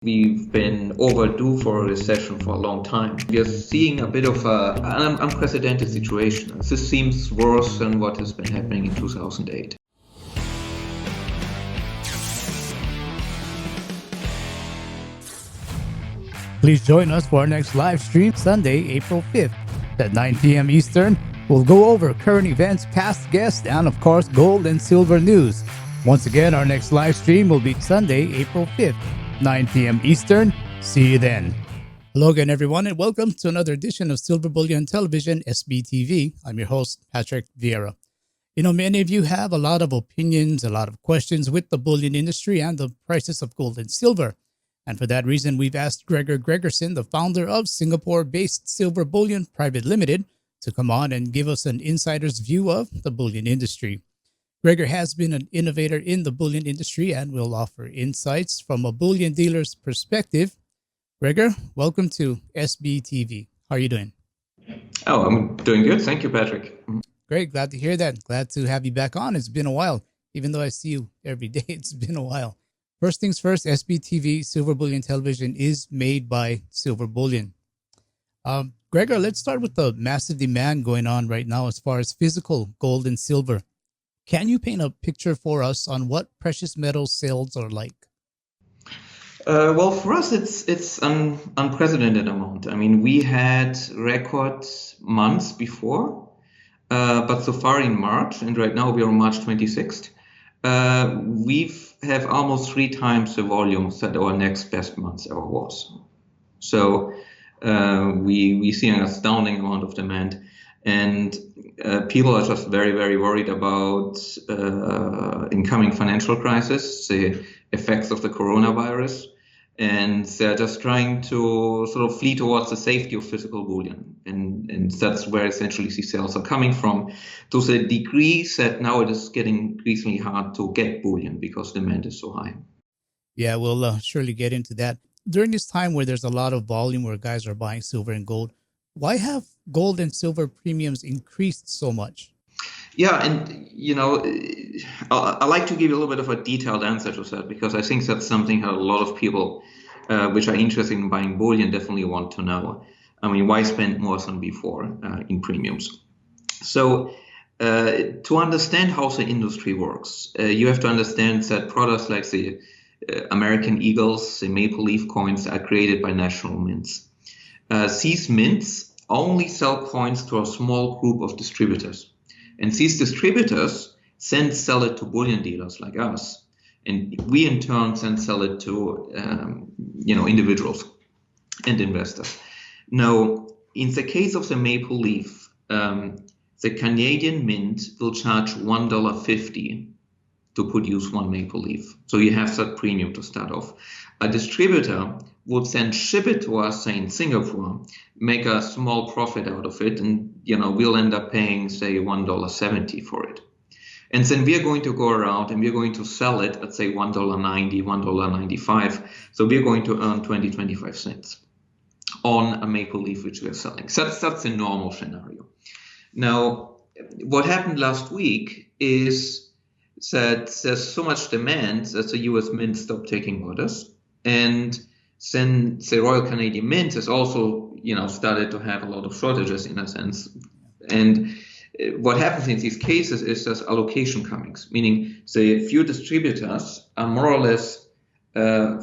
We've been overdue for a recession for a long time. We are seeing a bit of an unprecedented situation. This seems worse than what has been happening in 2008. Please join us for our next live stream Sunday, April 5th at 9 p.m. Eastern. We'll go over current events, past guests, and of course, gold and silver news. Once again, our next live stream will be Sunday, April 5th, 9 p.m. Eastern. See you then. Hello again, everyone, and welcome to another edition of Silver Bullion Television, SBTV. I'm your host, Patrick Vieira. You know, many of you have a lot of opinions, a lot of questions with the bullion industry and the prices of gold and silver. And for that reason, we've asked Gregor Gregersen, the founder of Singapore-based Silver Bullion Private Limited, to come on and give us an insider's view of the bullion industry. Gregor has been an innovator in the bullion industry and will offer insights from a bullion dealer's perspective. Gregor, welcome to SBTV. How are you doing? Oh, I'm doing good. Thank you, Patrick. Great. Glad to hear that. Glad to have you back on. It's been a while. Even though I see you every day, it's been a while. First things first, SBTV, Silver Bullion Television, is made by Silver Bullion. Gregor, let's start with the massive demand going on right now as far as physical gold and silver. Can you paint a picture for us on what precious metal sales are like? Well, for us, it's an unprecedented amount. I mean, we had record months before, but so far in March, and right now we are on March 26th, we have almost 3 times the volume that our next best month ever was. So we see an astounding amount of demand, and people are just very, very worried about incoming financial crisis, the effects of the coronavirus, and they're just trying to sort of flee towards the safety of physical bullion. And that's where essentially these sales are coming from, to the degree that now it is getting increasingly hard to get bullion because demand is so high. Yeah, we'll surely get into that. During this time where there's a lot of volume where guys are buying silver and gold, why have gold and silver premiums increased so much? Yeah, and you know, I like to give you a little bit of a detailed answer to that, because I think that's something that a lot of people which are interested in buying bullion definitely want to know. I mean, why spend more than before in premiums? So to understand how the industry works, you have to understand that products like the American Eagles, the Maple Leaf coins, are created by national mints. These mints only sell coins to a small group of distributors. And these distributors then sell it to bullion dealers like us. And we in turn then sell it to individuals and investors. Now, in the case of the Maple Leaf, the Canadian Mint will charge $1.50 to produce 1 Maple Leaf. So you have that premium to start off. A distributor would then ship it to us, say in Singapore, make a small profit out of it, and we'll end up paying, say, $1.70 for it. And then we're going to go around and we're going to sell it at, say, $1.90, $1.95. So we're going to earn 25 cents on a Maple Leaf which we're selling. So that's a normal scenario. Now, what happened last week is that there's so much demand that the US Mint stopped taking orders, and then the Royal Canadian Mint has also, started to have a lot of shortages in a sense. And what happens in these cases is there's allocation comings, meaning the few distributors are more or less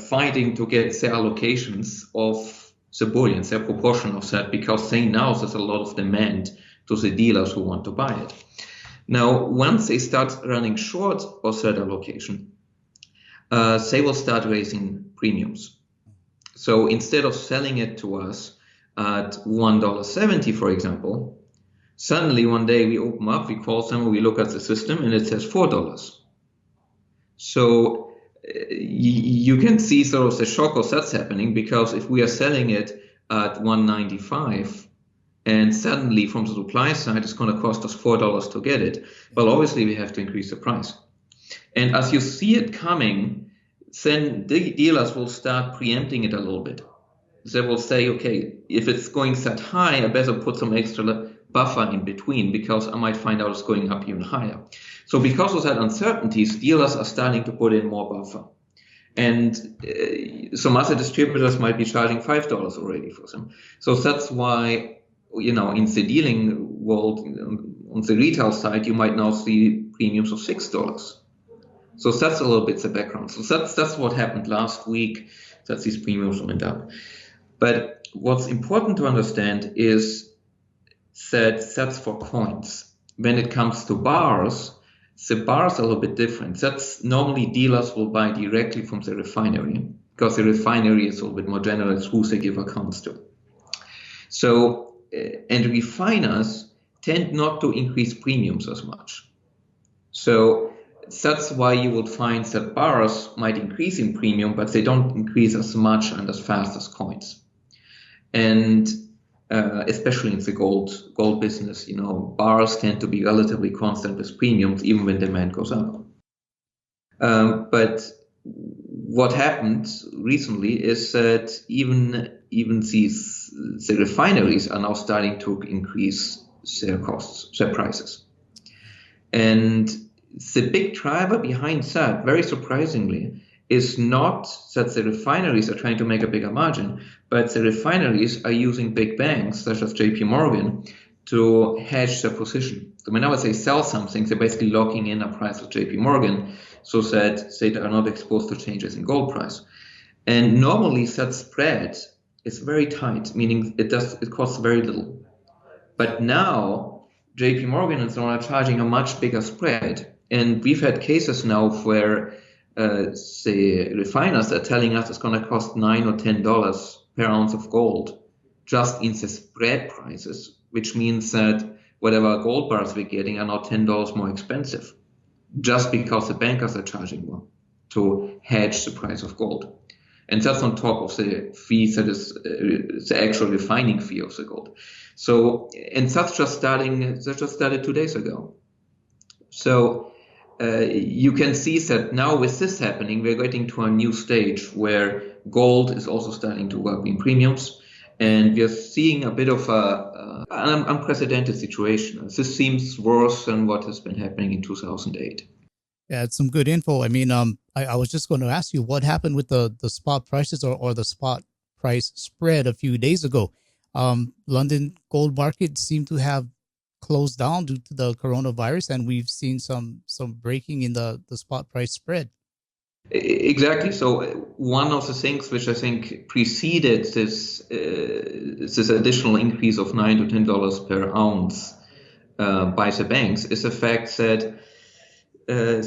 fighting to get their allocations of the bullion, their proportion of that, because they know there's a lot of demand to the dealers who want to buy it. Now, once they start running short of that allocation, they will start raising premiums. So instead of selling it to us at $1.70, for example, suddenly one day we open up, we call someone, we look at the system, and it says $4. So you can see sort of the shock of that's happening, because if we are selling it at $1.95, and suddenly from the supply side, it's going to cost us $4 to get it, well, obviously we have to increase the price. And as you see it coming, then the dealers will start preempting it a little bit. They will say, okay, if it's going that high, I better put some extra buffer in between, because I might find out it's going up even higher. So because of that uncertainties, dealers are starting to put in more buffer. And some other distributors might be charging $5 already for them. So that's why, in the dealing world, on the retail side, you might now see premiums of $6. So that's a little bit the background. So that's what happened last week, that these premiums went up. But what's important to understand is that that's for coins. When it comes to bars, the bars are a little bit different. That's normally dealers will buy directly from the refinery, because the refinery is a little bit more generous who they give accounts to. So, and refiners tend not to increase premiums as much. So that's why you would find that bars might increase in premium, but they don't increase as much and as fast as coins. And especially in the gold business, bars tend to be relatively constant with premiums, even when demand goes up. But what happened recently is that even the refineries are now starting to increase their costs, their prices. And the big driver behind that, very surprisingly, is not that the refineries are trying to make a bigger margin, but the refineries are using big banks, such as JP Morgan, to hedge their position. So whenever they sell something, they're basically locking in a price of JP Morgan so that they are not exposed to changes in gold price. And normally that spread is very tight, meaning it costs very little. But now JP Morgan and so on are charging a much bigger spread. And we've had cases now where the refiners are telling us it's going to cost $9 or $10 per ounce of gold just in the spread prices, which means that whatever gold bars we're getting are now $10 more expensive, just because the bankers are charging more to hedge the price of gold. And that's on top of the fees that is the actual refining fee of the gold. So, and that just started 2 days ago. So you can see that now with this happening, we're getting to a new stage where gold is also starting to work in premiums. And we are seeing a bit of an unprecedented situation. This seems worse than what has been happening in 2008. Yeah, it's some good info. I mean, I was just going to ask you what happened with the spot prices or the spot price spread a few days ago. London gold market seemed to have closed down due to the coronavirus, and we've seen some breaking in the spot price spread. Exactly. So one of the things which I think preceded this additional increase of $9 to $10 per ounce by the banks is the fact that the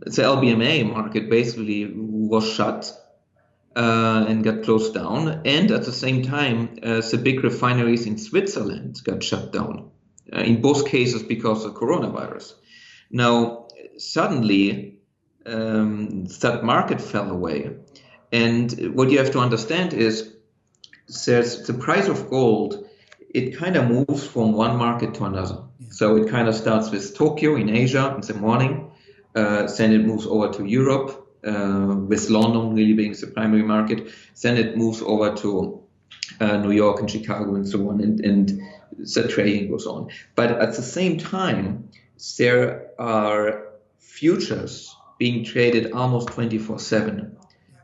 LBMA market basically was shut and got closed down, and at the same time, the big refineries in Switzerland got shut down. In both cases because of coronavirus. Now, suddenly, that market fell away. And what you have to understand is the price of gold, it kind of moves from one market to another. Yeah. So it kind of starts with Tokyo in Asia in the morning, then it moves over to Europe, with London really being the primary market. Then it moves over to New York and Chicago and so on, and the trading goes on. But at the same time, there are futures being traded almost 24/7,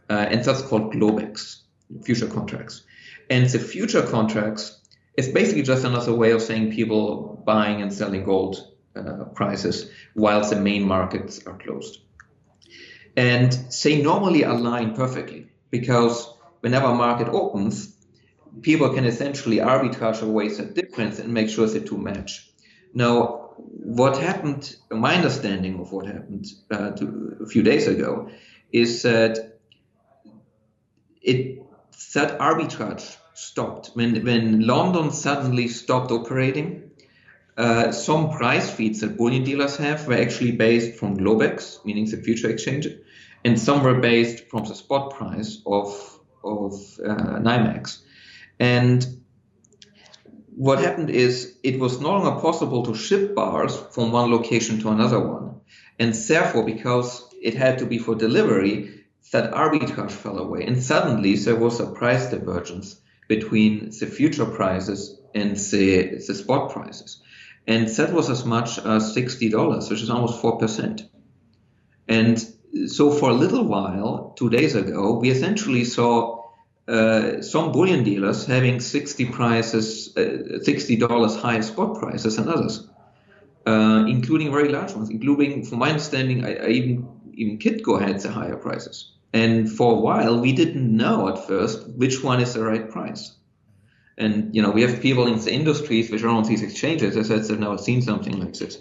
and that's called Globex, future contracts. And the future contracts is basically just another way of saying people buying and selling gold prices while the main markets are closed. And they normally align perfectly, because whenever a market opens, people can essentially arbitrage away the difference and make sure the two match. Now, what happened, my understanding of what happened a few days ago, is that that arbitrage stopped. When London suddenly stopped operating, some price feeds that bullion dealers have were actually based from Globex, meaning the future exchange, and some were based from the spot price of NYMEX. And what happened is it was no longer possible to ship bars from one location to another one. And therefore, because it had to be for delivery, that arbitrage fell away. And suddenly there was a price divergence between the future prices and the spot prices. And that was as much as $60, which is almost 4%. And So for a little while, 2 days ago, we essentially saw some bullion dealers having $60 higher spot prices than others, including very large ones, including, from my understanding, I even Kitco had the higher prices. And for a while, we didn't know at first which one is the right price. And we have people in the industries which are on these exchanges that said they've never seen something like this.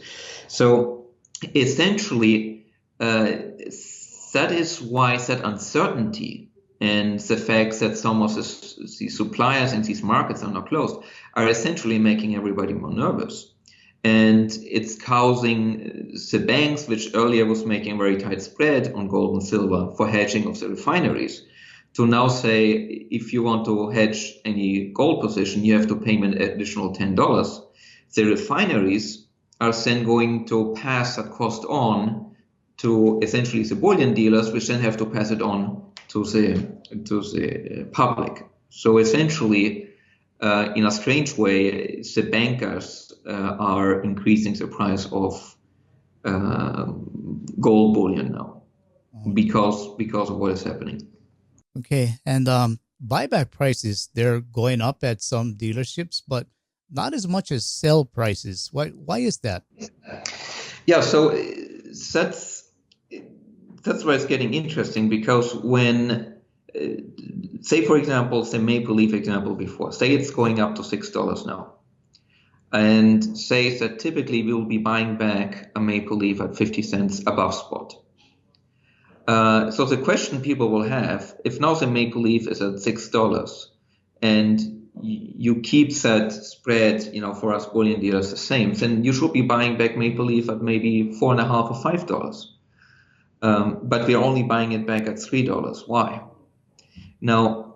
So essentially, that is why that uncertainty and the fact that some of the suppliers in these markets are now closed are essentially making everybody more nervous. And it's causing the banks, which earlier was making a very tight spread on gold and silver for hedging of the refineries, to now say, if you want to hedge any gold position, you have to pay an additional $10. The refineries are then going to pass that cost on to essentially the bullion dealers, which then have to pass it on to the public. So essentially, in a strange way, the bankers are increasing the price of gold bullion now because of what is happening. Okay, and buyback prices, they're going up at some dealerships, but not as much as sell prices. Why is that? Yeah, so that's where it's getting interesting, because when, say for example, the Maple Leaf example before, say it's going up to $6 now, and say that typically we will be buying back a Maple Leaf at 50 cents above spot. So the question people will have, if now the Maple Leaf is at $6 and you keep that spread, for us bullion dealers the same, then you should be buying back Maple Leaf at maybe $4.50 or $5. But we are only buying it back at $3. Why? Now,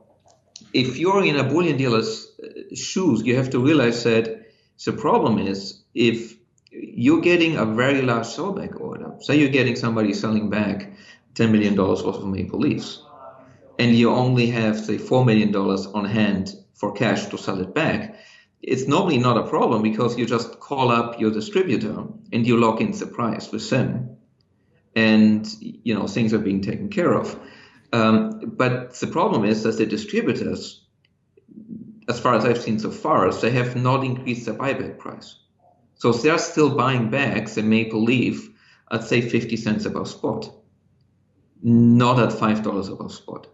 if you're in a bullion dealer's shoes, you have to realize that the problem is, if you're getting a very large sellback order, say you're getting somebody selling back $10 million worth of Maple Leafs, and you only have, say, $4 million on hand for cash to sell it back, it's normally not a problem, because you just call up your distributor and you lock in the price with them, and things are being taken care of. But the problem is that the distributors, as far as I've seen so far, they have not increased the buyback price. So they're still buying back the Maple Leaf at, say, 50 cents above spot, not at $5 above spot.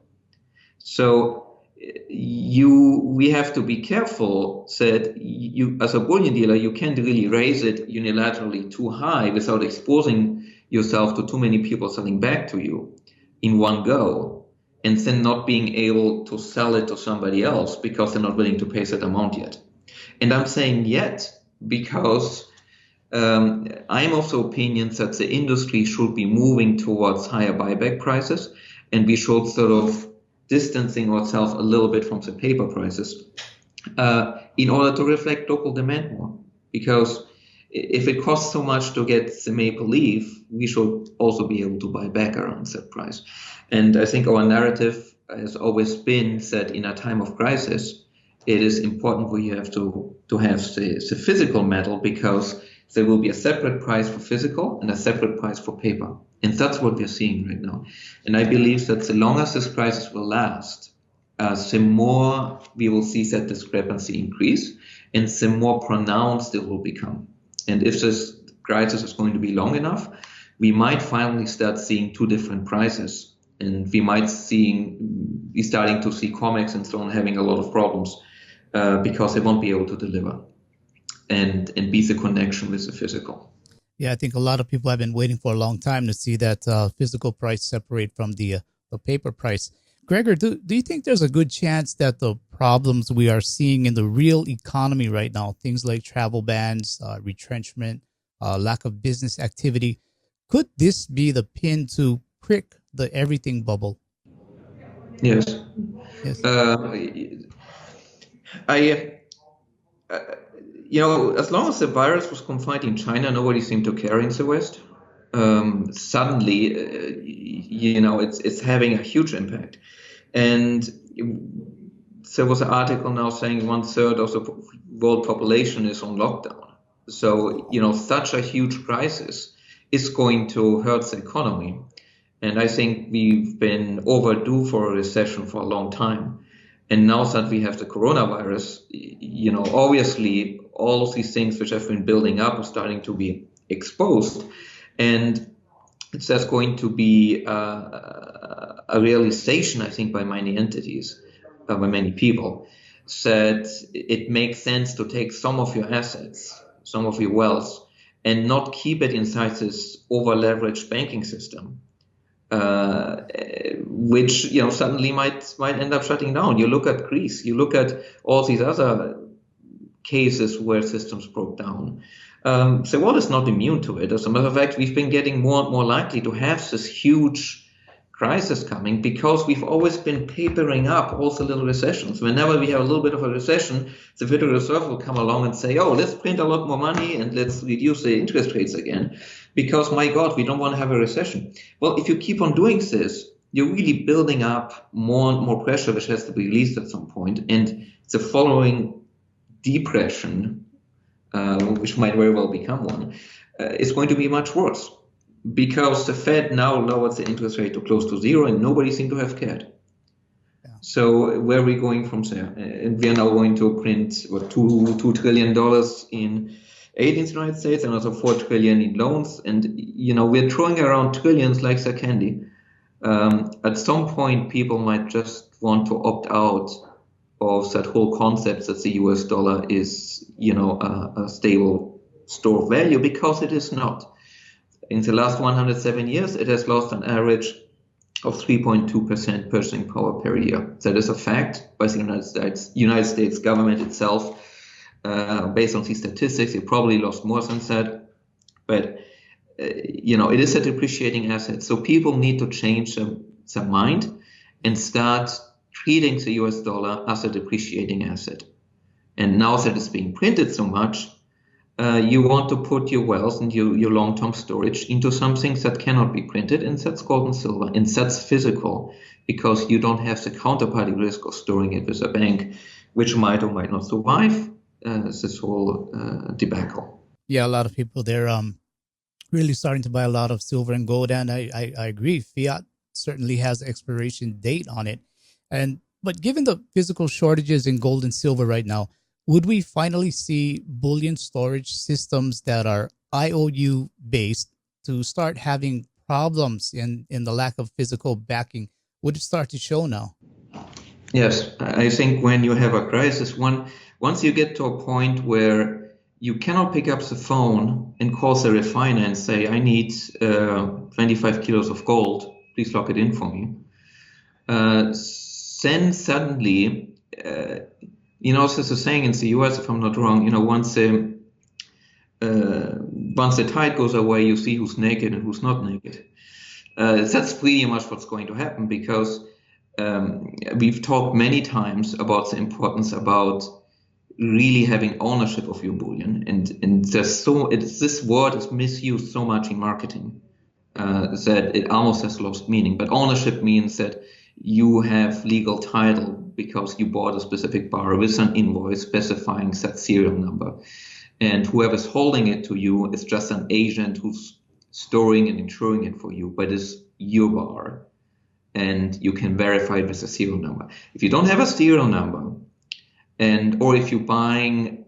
So we have to be careful that you, as a bullion dealer, you can't really raise it unilaterally too high without exposing yourself to too many people selling back to you in one go, and then not being able to sell it to somebody else because they're not willing to pay that amount yet. And I'm saying yet because I'm of the opinion that the industry should be moving towards higher buyback prices, and we should sort of distancing ourselves a little bit from the paper prices in order to reflect local demand more. Because if it costs so much to get the Maple Leaf, we should also be able to buy back around that price. And I think our narrative has always been that in a time of crisis, it is important for you have to have the physical metal, because there will be a separate price for physical and a separate price for paper. And that's what we're seeing right now. And I believe that the longer this crisis will last, the more we will see that discrepancy increase, and the more pronounced it will become. And if this crisis is going to be long enough, we might finally start seeing two different prices. And we might be starting to see comics and so on having a lot of problems because they won't be able to deliver and be the connection with the physical. Yeah, I think a lot of people have been waiting for a long time to see that physical price separate from the paper price. Gregor, do you think there's a good chance that the problems we are seeing in the real economy right now, things like travel bans, retrenchment, lack of business activity, could this be the pin to prick the everything bubble? Yes. Yes. As long as the virus was confined in China, nobody seemed to care in the West. Suddenly, it's having a huge impact. And there was an article now saying 1/3 of the world population is on lockdown. So, such a huge crisis is going to hurt the economy. And I think we've been overdue for a recession for a long time. And now that we have the coronavirus, obviously all of these things which have been building up are starting to be exposed. And there's going to be a realization, I think, by many entities, by many people, that it makes sense to take some of your assets, some of your wealth, and not keep it inside this over-leveraged banking system, which suddenly might end up shutting down. You look at Greece, you look at all these other cases where systems broke down. The world is not immune to it. As a matter of fact, we've been getting more and more likely to have this huge crisis coming because we've always been papering up all the little recessions. Whenever we have a little bit of a recession, the Federal Reserve will come along and say, oh, let's print a lot more money and let's reduce the interest rates again because, my God, we don't want to have a recession. Well, if you keep on doing this, you're really building up more and more pressure, which has to be released at some point. And the following depression, which might very well become one, is going to be much worse because the Fed now lowered the interest rate to close to zero and nobody seemed to have cared. Yeah. So where are we going from there? And we are now going to print $2 trillion in aid in the United States and also $4 trillion in loans. And we're throwing around trillions like they're candy. At some point, people might just want to opt out of that whole concept that the US dollar is, a stable store of value, because it is not. In the last 107 years, it has lost an average of 3.2% purchasing power per year. That is a fact by the United States government itself. Based on these statistics, it probably lost more than that. But, it is a depreciating asset. So people need to change their mind and start treating the US dollar as a depreciating asset. And now that it's being printed so much, you want to put your wealth and your long-term storage into something that cannot be printed, and that's gold and silver, and that's physical, because you don't have the counterparty risk of storing it with a bank, which might or might not survive this whole debacle. Yeah, a lot of people, they're really starting to buy a lot of silver and gold, and I agree. Fiat certainly has expiration date on it. But given the physical shortages in gold and silver right now, would we finally see bullion storage systems that are I.O.U. based to start having problems in the lack of physical backing? Would it start to show now? Yes, I think when you have a crisis, once you get to a point where you cannot pick up the phone and call the refiner and say, I need 25 kilos of gold, please lock it in for me. Then suddenly, there's a saying in the US, if I'm not wrong, once the tide goes away, you see who's naked and who's not naked. That's pretty much what's going to happen, because we've talked many times about the importance about really having ownership of your bullion, and this word is misused so much in marketing that it almost has lost meaning. But ownership means that you have legal title because you bought a specific bar with an invoice specifying that serial number, and whoever's holding it to you is just an agent who's storing and insuring it for you, but it's your bar, and you can verify it with a serial number. If you don't have a serial number, or if you're buying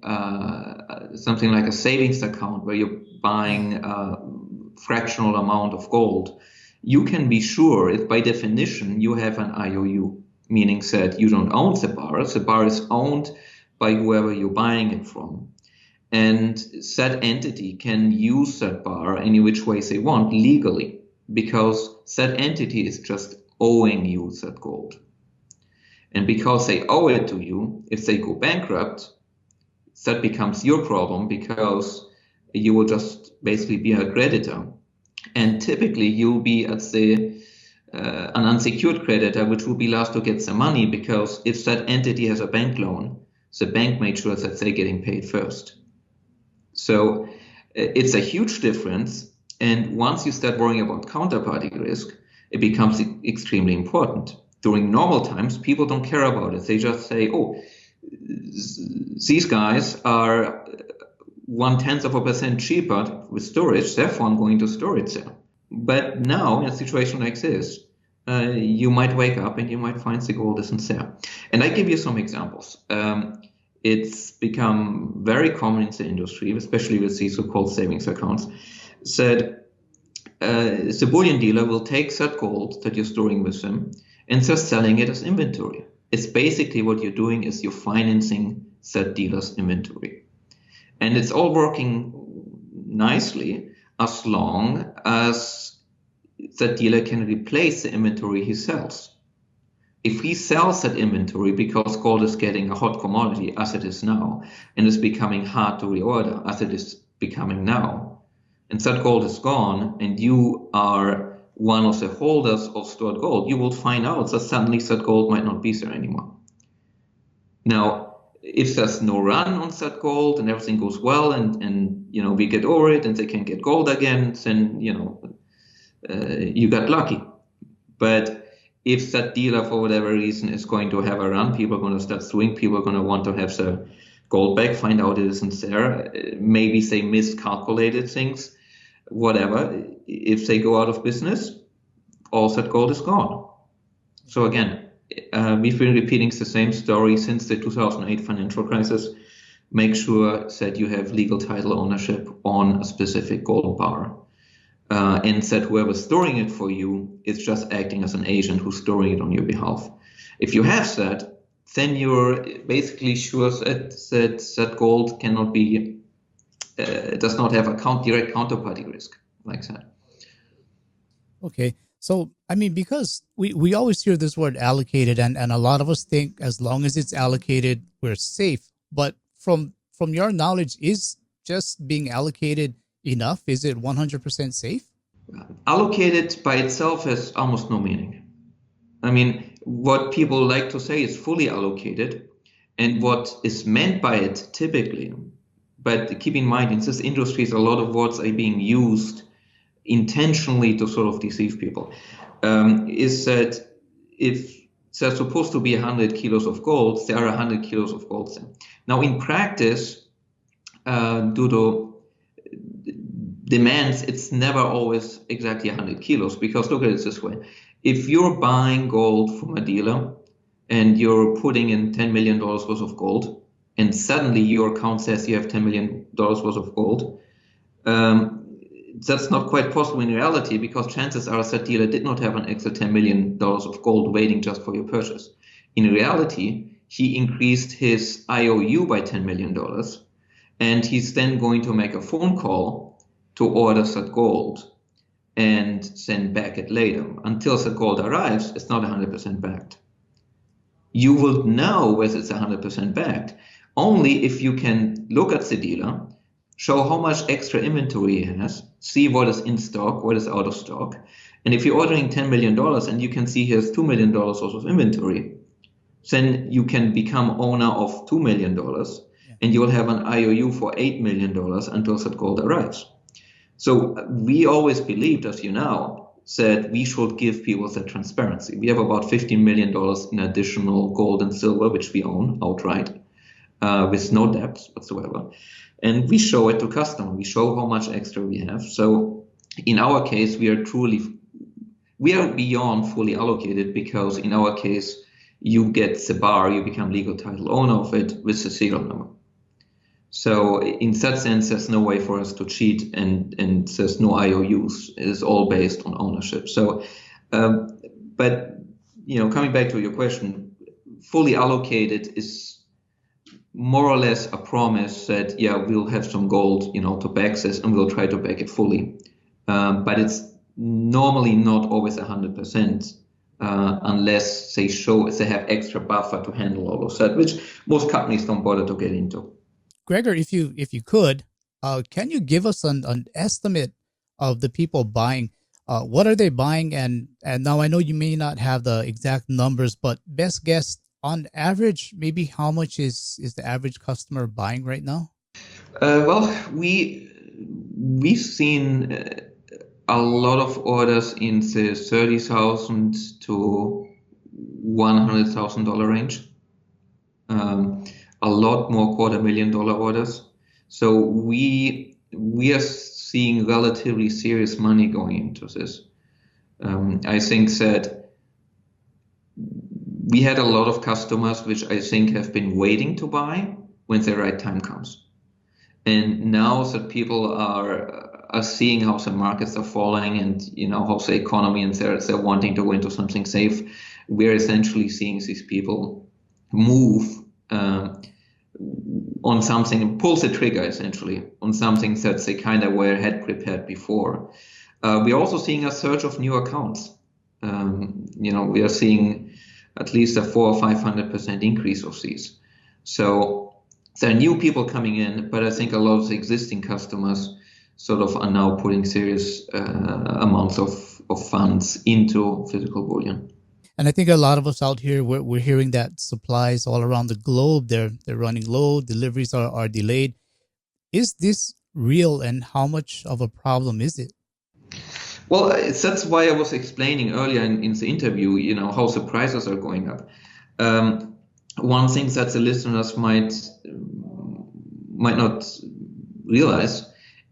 something like a savings account where you're buying a fractional amount of gold, you can be sure if by definition you have an I.O.U., meaning that you don't own the bar. The bar is owned by whoever you're buying it from. And that entity can use that bar any which way they want legally, because that entity is just owing you that gold. And because they owe it to you, if they go bankrupt, that becomes your problem, because you will just basically be a creditor. And typically you'll be at an unsecured creditor, which will be last to get the money, because if that entity has a bank loan, the bank made sure that they're getting paid first. So it's a huge difference. And once you start worrying about counterparty risk, it becomes extremely important. During normal times, people don't care about it. They just say, oh, these guys are 0.1% cheaper with storage, therefore I'm going to store it there. But now, in a situation like this, you might wake up and you might find the gold isn't there. And I give you some examples. It's become very common in the industry, especially with these so-called savings accounts, that the bullion dealer will take that gold that you're storing with them and just selling it as inventory. It's basically what you're doing is you're financing that dealer's inventory. And it's all working nicely as long as that dealer can replace the inventory he sells. If he sells that inventory because gold is getting a hot commodity as it is now, and is becoming hard to reorder as it is becoming now, and that gold is gone, and you are one of the holders of stored gold, you will find out that suddenly that gold might not be there anymore. Now, if there's no run on that gold and everything goes well, and we get over it and they can get gold again, then you got lucky. But if that dealer, for whatever reason, is going to have a run, people are going to start suing, people are going to want to have their gold back, find out it isn't there, maybe they miscalculated things, whatever. If they go out of business, all that gold is gone. So again, we've been repeating the same story since the 2008 financial crisis. Make sure that you have legal title ownership on a specific gold bar. And that whoever's storing it for you is just acting as an agent who's storing it on your behalf. If you have that, then you're basically sure that gold cannot be, does not have a direct counterparty risk like that. Okay. So, I mean, because we always hear this word allocated, and a lot of us think as long as it's allocated, we're safe. But from your knowledge, is just being allocated enough? Is it 100% safe? Allocated by itself has almost no meaning. I mean, what people like to say is fully allocated, and what is meant by it typically, but keep in mind, in this industry, a lot of words are being used intentionally to sort of deceive people, is that if there's supposed to be 100 kilos of gold, there are 100 kilos of gold there. Now, in practice, due to demands, it's never always exactly 100 kilos, because look at it this way. If you're buying gold from a dealer and you're putting in $10 million worth of gold, and suddenly your account says you have $10 million worth of gold, that's not quite possible in reality, because chances are that dealer did not have an extra $10 million of gold waiting just for your purchase. In reality, he increased his I.O.U. by $10 million, and he's then going to make a phone call to order that gold and send back it later. Until the gold arrives, it's not 100% backed. You will know whether it's 100% backed only if you can look at the dealer, show how much extra inventory he has, see what is in stock, what is out of stock. And if you're ordering $10 million and you can see he has $2 million worth of inventory, then you can become owner of $2 million, and you will have an I.O.U. for $8 million until that gold arrives. So we always believed, as you know, that we should give people that transparency. We have about $15 million in additional gold and silver, which we own outright, with no debts whatsoever. And we show it to customers. We show how much extra we have. So in our case, we are beyond fully allocated, because in our case, you get the bar, you become legal title owner of it with the serial number. So in that sense, there's no way for us to cheat, and there's no I.O.Us. It's all based on ownership. So, but coming back to your question, fully allocated is more or less a promise that we'll have some gold, to back this, and we'll try to back it fully. But it's normally not always 100%, unless they have extra buffer to handle all of that, which most companies don't bother to get into. Gregor, if you could, can you give us an estimate of the people buying? What are they buying? And now I know you may not have the exact numbers, but best guess on average, maybe how much is the average customer buying right now? Well, we've seen a lot of orders in the $30,000 to $100,000 range. A lot more $250,000 orders. So we are seeing relatively serious money going into this. I think that we had a lot of customers which I think have been waiting to buy when the right time comes. And now that people are seeing how the markets are falling and how the economy, and they're wanting to go into something safe, we're essentially seeing these people move on something, pull the trigger essentially on something that they kind of had prepared before. We're also seeing a surge of new accounts. We are seeing at least a 400% or 500% increase of these. So there are new people coming in, but I think a lot of the existing customers sort of are now putting serious amounts of funds into physical bullion. And I think a lot of us out here, we're hearing that supplies all around the globe, they're running low, deliveries are delayed. Is this real, and how much of a problem is it? Well, that's why I was explaining earlier in the interview, how the prices are going up. One thing that the listeners might not realize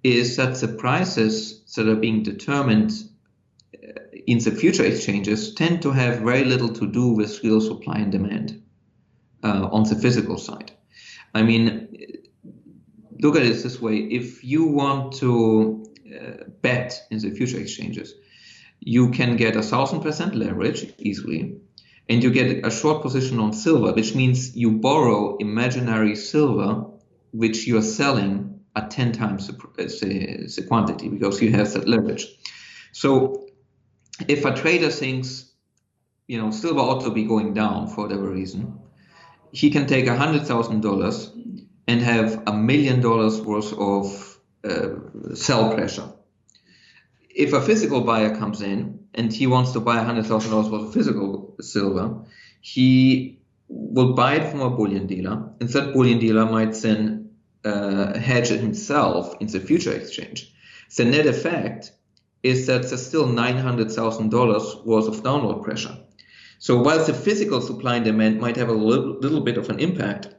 is that the prices that are being determined in the future exchanges tend to have very little to do with real supply and demand on the physical side. I mean, look at it this way. If you want to bet in the future exchanges, you can get 1,000% leverage easily, and you get a short position on silver, which means you borrow imaginary silver, which you are selling at 10 times the quantity, because you have that leverage. So if a trader thinks, silver ought to be going down for whatever reason, he can take $100,000 and have $1 million worth of sell pressure. If a physical buyer comes in and he wants to buy $100,000 worth of physical silver, he will buy it from a bullion dealer, and that bullion dealer might then hedge it himself in the future exchange. The net effect is that there's still $900,000 worth of downward pressure. So while the physical supply and demand might have a little bit of an impact,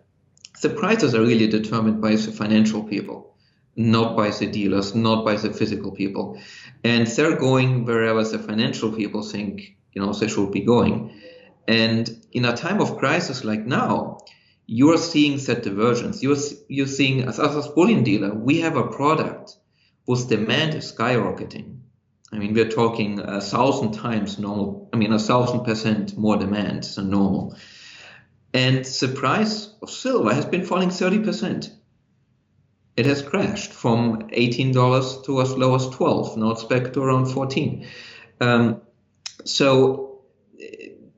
the prices are really determined by the financial people, not by the dealers, not by the physical people. And they're going wherever the financial people think, they should be going. And in a time of crisis like now, you're seeing that divergence. You're seeing, as a bullion dealer, we have a product whose demand is skyrocketing. I mean, we're talking 1,000 times normal. I mean, 1,000% more demand than normal. And the price of silver has been falling 30%. It has crashed from $18 to as low as $12. Now it's back to around 14. So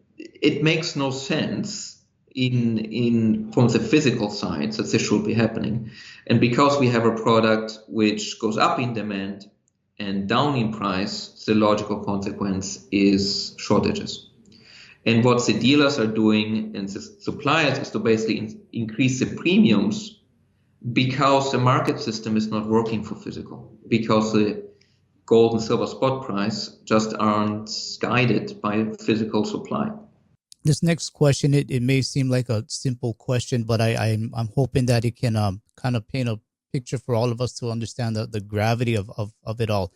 it makes no sense from the physical side that this should be happening. And because we have a product which goes up in demand and down in price, the logical consequence is shortages. And what the dealers are doing and the suppliers is to basically increase the premiums, because the market system is not working for physical, because the gold and silver spot price just aren't guided by physical supply. This next question, it may seem like a simple question, but I'm hoping that it can kind of paint a picture for all of us to understand the gravity of it all.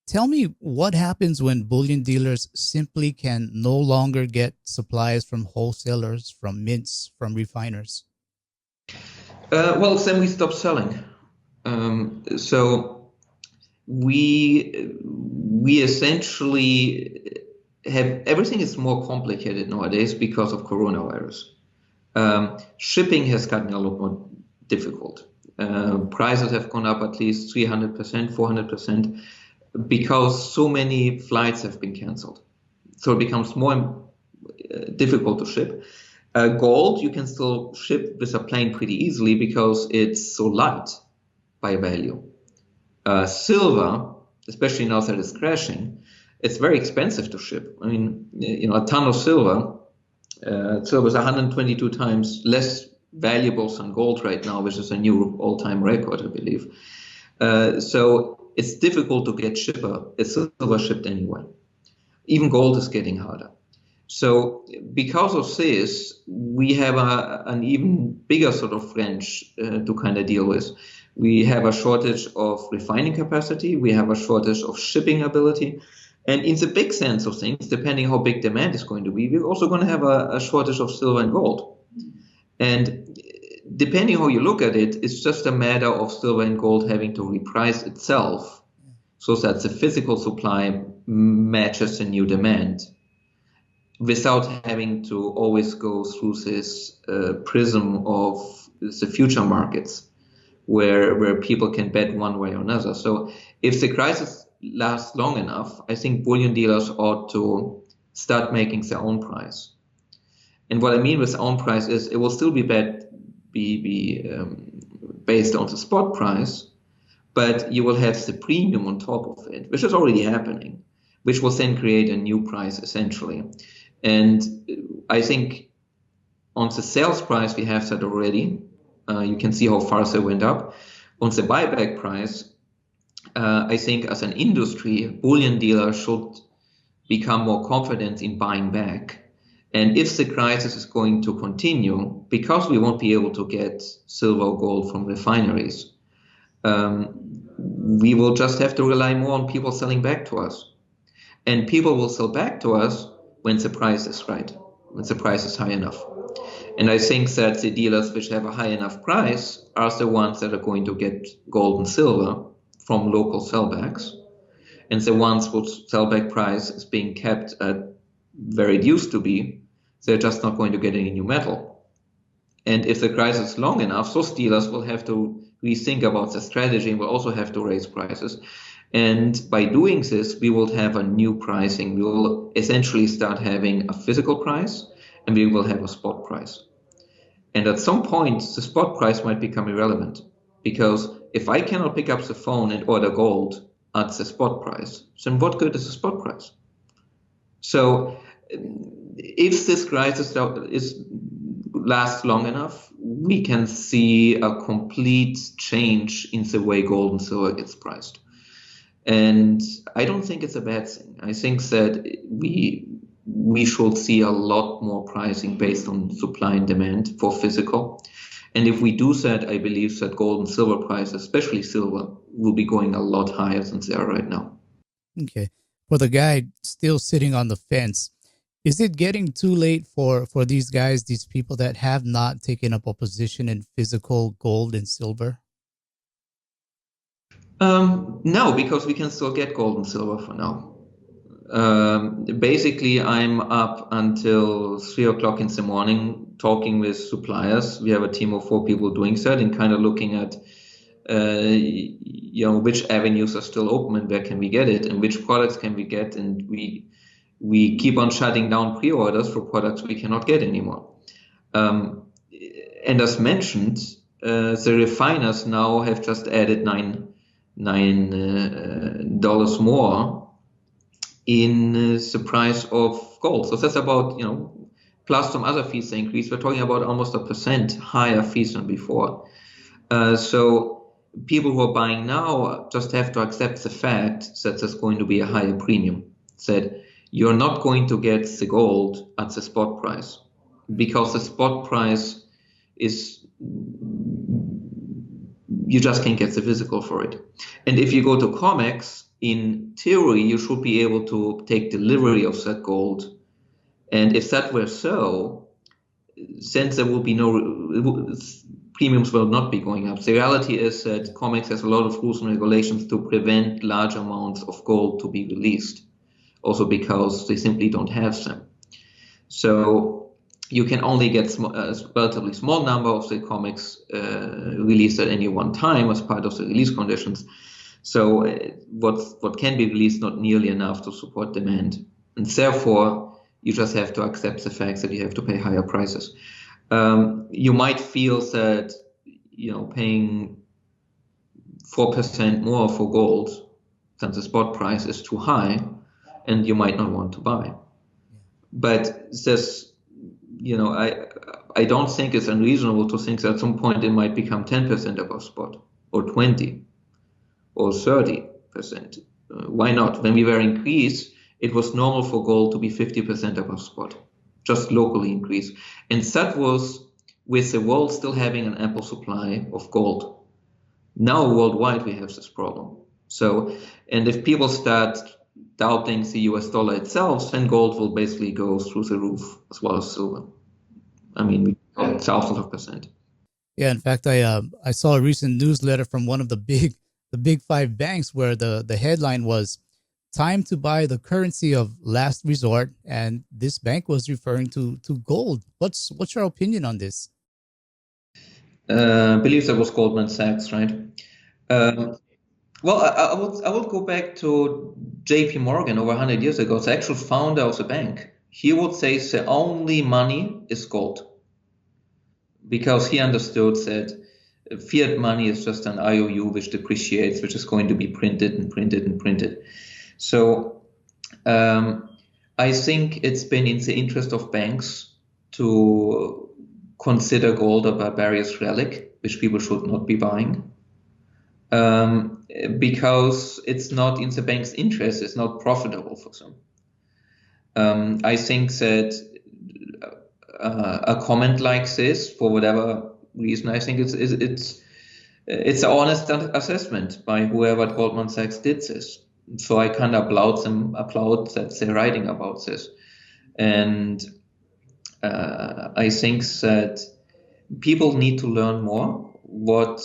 Tell me what happens when bullion dealers simply can no longer get supplies from wholesalers, from mints, from refiners. Well, then we stop selling. So we essentially have, everything is more complicated nowadays because of coronavirus. Shipping has gotten a lot more difficult. Prices have gone up at least 300%, 400%, because so many flights have been canceled. So it becomes more difficult to ship. Gold, you can still ship with a plane pretty easily because it's so light by value. Silver, especially now that it's crashing, it's very expensive to ship. I mean, a ton of silver is 122 times less valuable than gold right now, which is a new all-time record, I believe. So it's difficult to get silver shipped anyway. Even gold is getting harder. So because of this, we have an even bigger sort of wrench to kind of deal with, We have a shortage of refining capacity. We have a shortage of shipping ability. And in the big sense of things, depending how big demand is going to be, we're also going to have a shortage of silver and gold. And depending how you look at it, it's just a matter of silver and gold having to reprice itself so that the physical supply matches the new demand without having to always go through this prism of the future markets where people can bet one way or another. So if the crisis lasts long enough, I think bullion dealers ought to start making their own price. And what I mean with own price is it will still be based on the spot price, but you will have the premium on top of it, which is already happening, which will then create a new price essentially. And I think on the sales price, we have that already. You can see how far they went up. On the buyback price, I think as an industry, bullion dealers should become more confident in buying back. And if the crisis is going to continue, because we won't be able to get silver or gold from refineries, we will just have to rely more on people selling back to us. And people will sell back to us when the price is right, when the price is high enough. And I think that the dealers which have a high enough price are the ones that are going to get gold and silver from local sellbacks. And the ones whose sellback price is being kept at where it used to be, they're just not going to get any new metal. And if the crisis is long enough, those dealers will have to rethink about the strategy and will also have to raise prices. And by doing this, we will have a new pricing. We will essentially start having a physical price and we will have a spot price. And at some point, the spot price might become irrelevant because if I cannot pick up the phone and order gold at the spot price, then what good is the spot price? So if this crisis lasts long enough, we can see a complete change in the way gold and silver gets priced. And I don't think it's a bad thing. I think that we should see a lot more pricing based on supply and demand for physical. And if we do that, I believe that gold and silver prices, especially silver, will be going a lot higher than they are right now. Okay. For the guy still sitting on the fence, is it getting too late for these guys, these people that have not taken up a position in physical gold and silver? No, because we can still get gold and silver for now. Basically, I'm up until 3 o'clock in the morning talking with suppliers. We have a team of 4 people doing that and kind of looking at which avenues are still open and where can we get it and which products can we get, and we keep on shutting down pre-orders for products we cannot get anymore. And as mentioned, the refiners now have just added $9 more in the price of gold. So that's about, plus some other fees they increase. We're talking about almost 1% higher fees than before. So people who are buying now just have to accept the fact that there's going to be a higher premium. That you're not going to get the gold at the spot price because the spot price is, you just can't get the physical for it. And if you go to COMEX, in theory, you should be able to take delivery of that gold. And if that were so, then there will be premiums will not be going up. The reality is that COMEX has a lot of rules and regulations to prevent large amounts of gold to be released, also because they simply don't have them. So you can only get a relatively small number of the COMEX released at any one time as part of the release conditions. So what can be released not nearly enough to support demand. And therefore, you just have to accept the fact that you have to pay higher prices. You might feel that, paying 4% more for gold than the spot price is too high, and you might not want to buy. But this, I don't think it's unreasonable to think that at some point it might become 10% above spot, or 20, or 30%. Why not? When we were in Greece, it was normal for gold to be 50% above spot, just locally increase. And that was with the world still having an ample supply of gold. Now worldwide we have this problem. So, and if people start doubting the US dollar itself, then gold will basically go through the roof as well as silver. I mean, thousands of percent. Yeah, in fact, I saw a recent newsletter from one of the big five banks where the headline was "Time to buy the currency of last resort," and this bank was referring to gold. What's your opinion on this? I believe that was Goldman Sachs, right? Um, well, I would go back to J.P. Morgan over 100 years ago, the actual founder of the bank. He would say the only money is gold, because he understood that fiat money is just an I.O.U. which depreciates, which is going to be printed and printed and printed. So I think it's been in the interest of banks to consider gold a barbarious relic, which people should not be buying, because it's not in the bank's interest, it's not profitable for them. I think that a comment like this, for whatever reason, I think it's an honest assessment by whoever at Goldman Sachs did this. So I kind of applaud that they're writing about this. And I think that people need to learn more what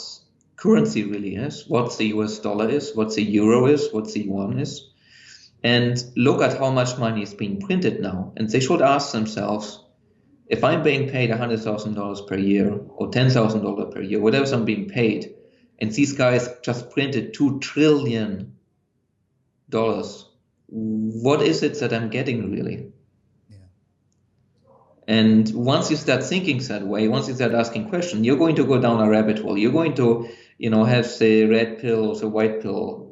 currency really is, what the US dollar is, what the euro is, what the yuan is, and look at how much money is being printed now. And they should ask themselves, if I'm being paid $100,000 per year or $10,000 per year, whatever I'm being paid, and these guys just printed $2 trillion, what is it that I'm getting really? Yeah. And once you start thinking that way, once you start asking questions, you're going to go down a rabbit hole. You're going to, have the red pill or the white pill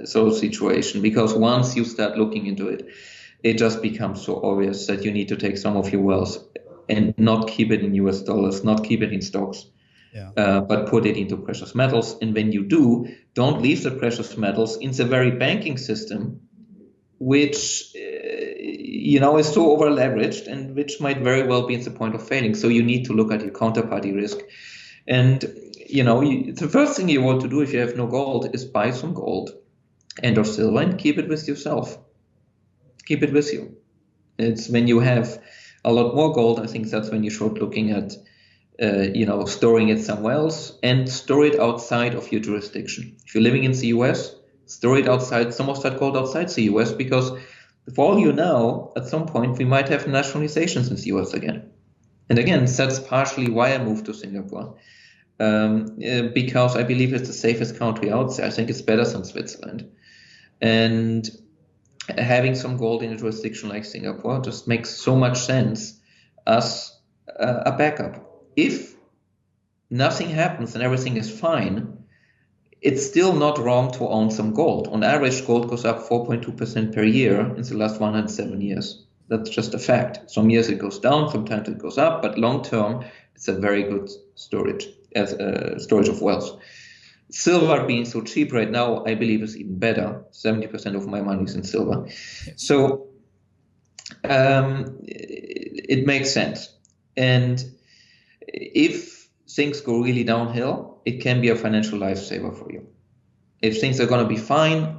sort of situation, because once you start looking into it, it just becomes so obvious that you need to take some of your wealth and not keep it in US dollars, not keep it in stocks, but put it into precious metals. And when you do, don't leave the precious metals in the very banking system, which is so over leveraged and which might very well be at the point of failing. So you need to look at your counterparty risk. And the first thing you want to do if you have no gold is buy some gold and or silver and keep it with yourself. Keep it with you. It's when you have a lot more gold, I think that's when you should looking at storing it somewhere else, and store it outside of your jurisdiction. If you're living in the US, store it outside, some of that gold outside the US, because for all you know, at some point we might have nationalizations in the US again. And again, that's partially why I moved to Singapore, because I believe it's the safest country out there. I think it's better than Switzerland. And having some gold in a jurisdiction like Singapore just makes so much sense as a backup. If nothing happens and everything is fine, it's still not wrong to own some gold. On average, gold goes up 4.2% per year in the last 107 years. That's just a fact. Some years it goes down, sometimes it goes up, but long term, it's a very good storage of wealth. Silver being so cheap right now, I believe is even better. 70% of my money is in silver. So it makes sense. And if things go really downhill, it can be a financial lifesaver for you. If things are going to be fine,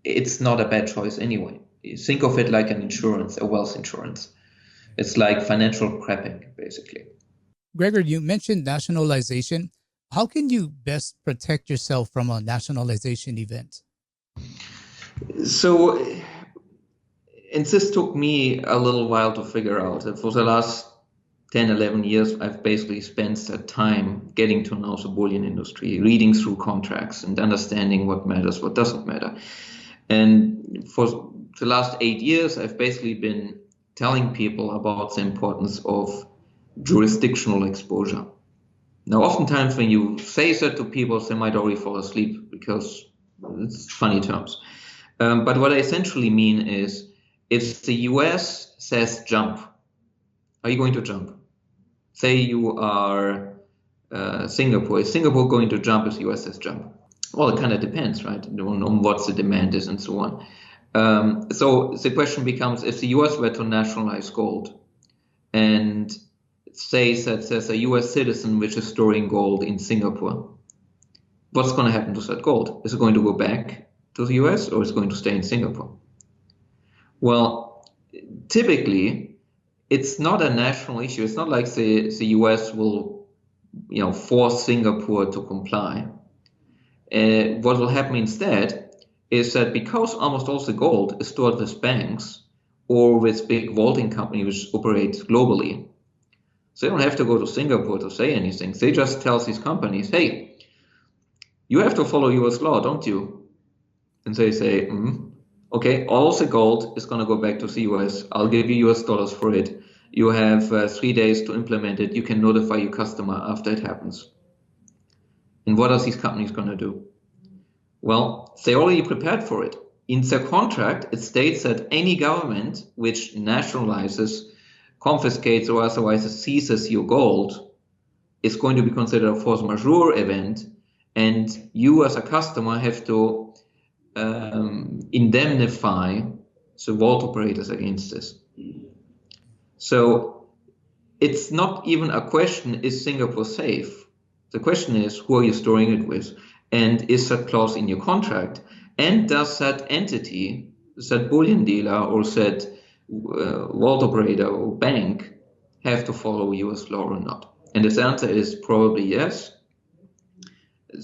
it's not a bad choice anyway. You think of it like an insurance, a wealth insurance. It's like financial prepping, basically. Gregor, you mentioned nationalization. How can you best protect yourself from a nationalization event? So, and this took me a little while to figure out. For the last 10, 11 years, I've basically spent that time getting to know the bullion industry, reading through contracts and understanding what matters, what doesn't matter. And for the last 8 years, I've basically been telling people about the importance of jurisdictional exposure. Now, oftentimes when you say that to people, they might already fall asleep because it's funny terms. But what I essentially mean is, if the US says jump, are you going to jump? Say you are Singapore. Is Singapore going to jump if the US says jump? Well, it kind of depends, right, on what the demand is and so on. So the question becomes, if the US were to nationalize gold and says that there's a US citizen which is storing gold in Singapore, what's going to happen to that gold? Is it going to go back to the US or is it going to stay in Singapore? Well, typically, it's not a national issue. It's not like the US will, force Singapore to comply. What will happen instead is that because almost all the gold is stored with banks or with big vaulting companies which operate globally, they don't have to go to Singapore to say anything. They just tell these companies, hey, you have to follow US law, don't you? And they say, okay, all the gold is going to go back to the US. I'll give you US dollars for it. You have 3 days to implement it. You can notify your customer after it happens. And what are these companies going to do? Well, they already prepared for it. In their contract, it states that any government which nationalizes, confiscates, or otherwise seizes your gold is going to be considered a force majeure event, and you as a customer have to indemnify the vault operators against this. So it's not even a question, is Singapore safe? The question is, who are you storing it with? And is that clause in your contract? And does that entity, that bullion dealer or that vault operator or bank have to follow US law or not? And the answer is probably yes.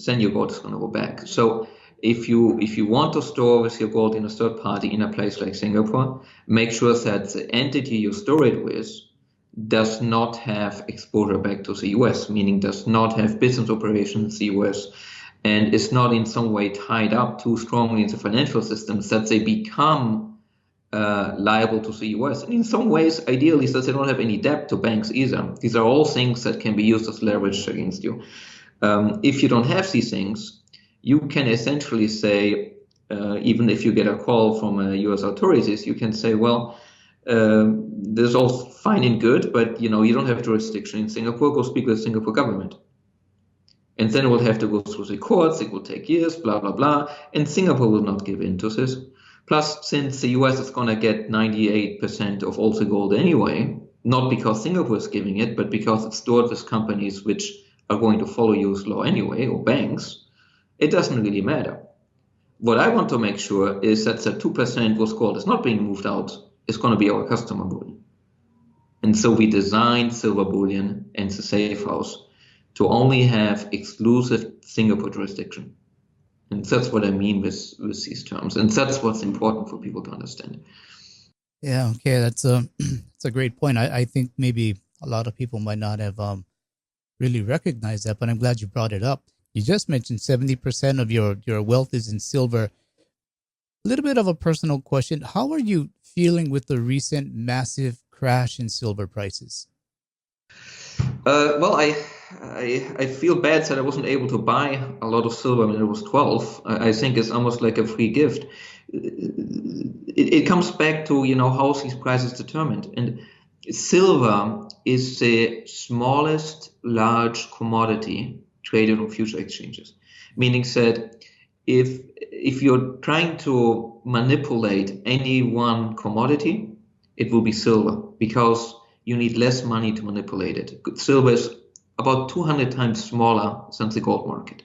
Then your gold is going to go back. So if you want to store with your gold in a third party in a place like Singapore, make sure that the entity you store it with does not have exposure back to the US, meaning does not have business operations in the US, and is not in some way tied up too strongly in the financial systems that they become liable to the US. And in some ways, ideally, that they don't have any debt to banks either. These are all things that can be used as leverage against you. If you don't have these things, you can essentially say, even if you get a call from US authorities, you can say, well, this is all fine and good, but you don't have jurisdiction in Singapore. Go speak with the Singapore government. And then it will have to go through the courts. It will take years, blah, blah, blah. And Singapore will not give in to this. Plus, since the US is going to get 98% of all the gold anyway, not because Singapore is giving it, but because it's stored with companies which are going to follow US law anyway, or banks, it doesn't really matter. What I want to make sure is that the 2% whose gold is not being moved out is going to be our customer bullion. And so we designed Silver Bullion and the Safe House to only have exclusive Singapore jurisdiction. And that's what I mean with these terms. And that's what's important for people to understand. Yeah, okay, that's a that's a great point. I think maybe a lot of people might not have really recognized that, but I'm glad you brought it up. You just mentioned 70% of your wealth is in silver. A little bit of a personal question. How are you feeling with the recent massive crash in silver prices? Well, I feel bad that I wasn't able to buy a lot of silver when I was 12. I think it's almost like a free gift. It comes back to, how these prices determined. And silver is the smallest large commodity traded on future exchanges, meaning that if you're trying to manipulate any one commodity, it will be silver because you need less money to manipulate it. Silver is about 200 times smaller than the gold market.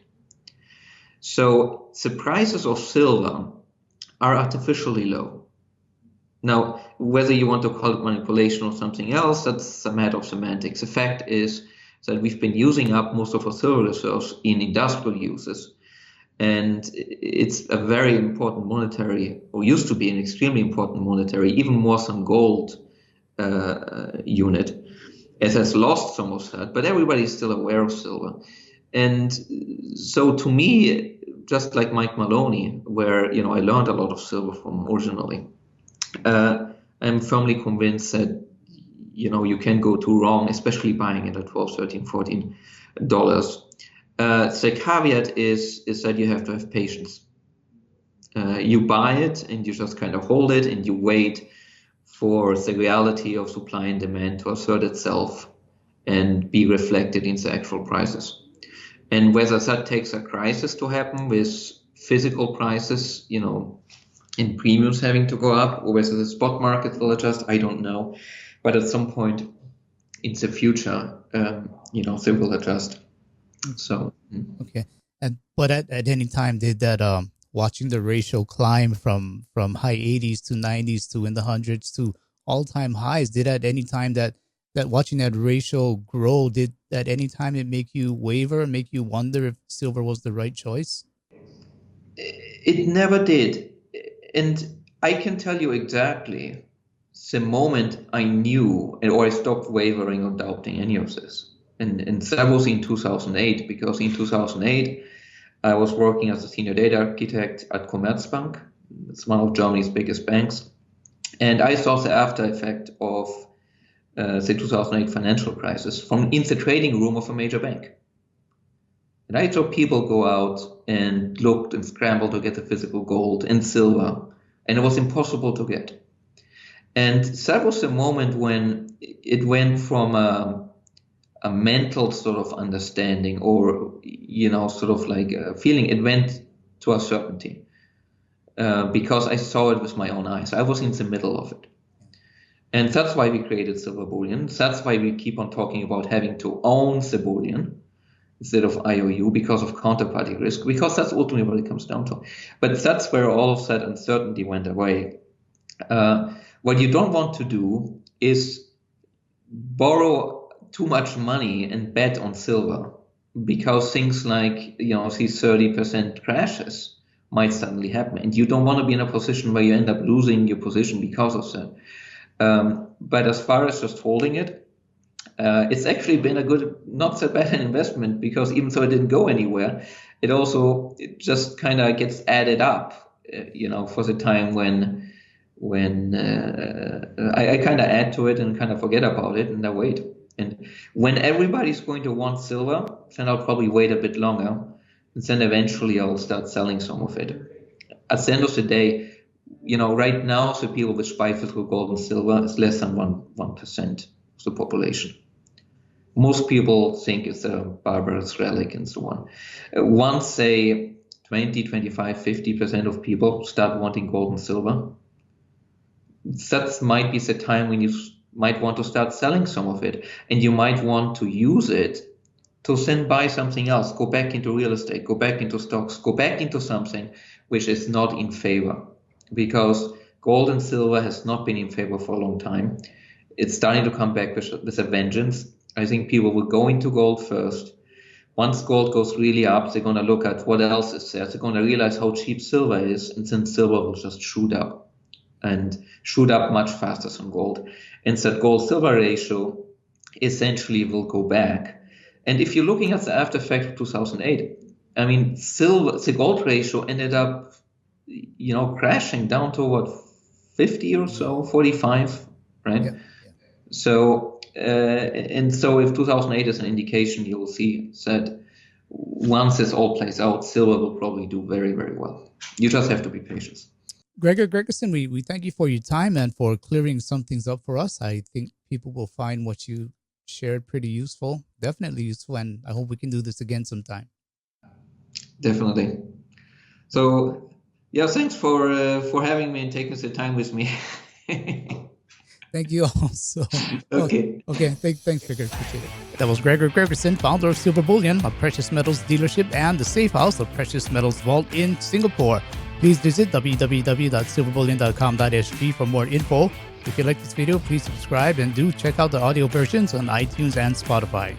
So the prices of silver are artificially low. Now, whether you want to call it manipulation or something else, that's a matter of semantics. The fact is that we've been using up most of our silver reserves in industrial uses. And it's a very important monetary, or used to be an extremely important monetary, even more than gold unit. It has lost some of that, but everybody is still aware of silver. And so to me, just like Mike Maloney, where I learned a lot of silver from originally, I'm firmly convinced that you can go too wrong, especially buying it at $12, $13, $14. The caveat is that you have to have patience. You buy it and you just kind of hold it and you wait for the reality of supply and demand to assert itself and be reflected in the actual prices. And whether that takes a crisis to happen with physical prices, in premiums having to go up, or whether the spot market will adjust, I don't know. But at some point in the future, they will adjust. So okay. But at any time did that watching the ratio climb from high 80s to 90s to in the hundreds to all-time highs, did at any time that watching that ratio grow, did at any time it make you waver, make you wonder if silver was the right choice? It never did. And I can tell you exactly the moment I knew or I stopped wavering or doubting any of this. And that was in 2008, because in 2008, I was working as a senior data architect at Commerzbank. It's one of Germany's biggest banks. And I saw the after effect of the 2008 financial crisis from in the trading room of a major bank. And I saw people go out and looked and scrambled to get the physical gold and silver, and it was impossible to get. And that was the moment when it went from a mental sort of understanding, or, sort of like a feeling, it went to a certainty, because I saw it with my own eyes. I was in the middle of it. And that's why we created Silver Bullion. That's why we keep on talking about having to own the bullion instead of I.O.U, because of counterparty risk, because that's ultimately what it comes down to. But that's where all of that uncertainty went away. What you don't want to do is borrow too much money and bet on silver, because things like, these 30% crashes might suddenly happen. And you don't want to be in a position where you end up losing your position because of that. But as far as just holding it, it's actually been a good, not so bad an investment, because even though it didn't go anywhere, it just kind of gets added up, for the time when I kind of add to it and kind of forget about it and I wait. And when everybody's going to want silver, then I'll probably wait a bit longer, and then eventually I'll start selling some of it. At the end of the day, right now, the people which buy physical gold and silver is less than 1% of the population. Most people think it's a barbarous relic and so on. Once, say, 20, 25, 50% of people start wanting gold and silver, that might be the time when you might want to start selling some of it. And you might want to use it to then buy something else, go back into real estate, go back into stocks, go back into something which is not in favor. Because gold and silver has not been in favor for a long time. It's starting to come back with a vengeance. I think people will go into gold first. Once gold goes really up, they're going to look at what else is there. They're going to realize how cheap silver is, and then silver will just shoot up, and shoot up much faster than gold. And that gold-silver ratio essentially will go back. And if you're looking at the after effect of 2008, I mean, the gold ratio ended up crashing down to what, 50 or so, 45, right? Yeah. So, so if 2008 is an indication, you will see that once this all plays out, silver will probably do very, very well. You just have to be patient. Gregor Gregersen, we thank you for your time and for clearing some things up for us. I think people will find what you shared pretty useful, definitely useful, and I hope we can do this again sometime. Definitely. So, yeah, thanks for having me and taking the time with me. Thank you also. Okay. Okay. Thanks, Gregor. Appreciate it. That was Gregor Gregersen, founder of Silver Bullion, a precious metals dealership and the safe house of precious metals vault in Singapore. Please visit www.silverbullion.com.sg for more info. If you like this video, please subscribe and do check out the audio versions on iTunes and Spotify.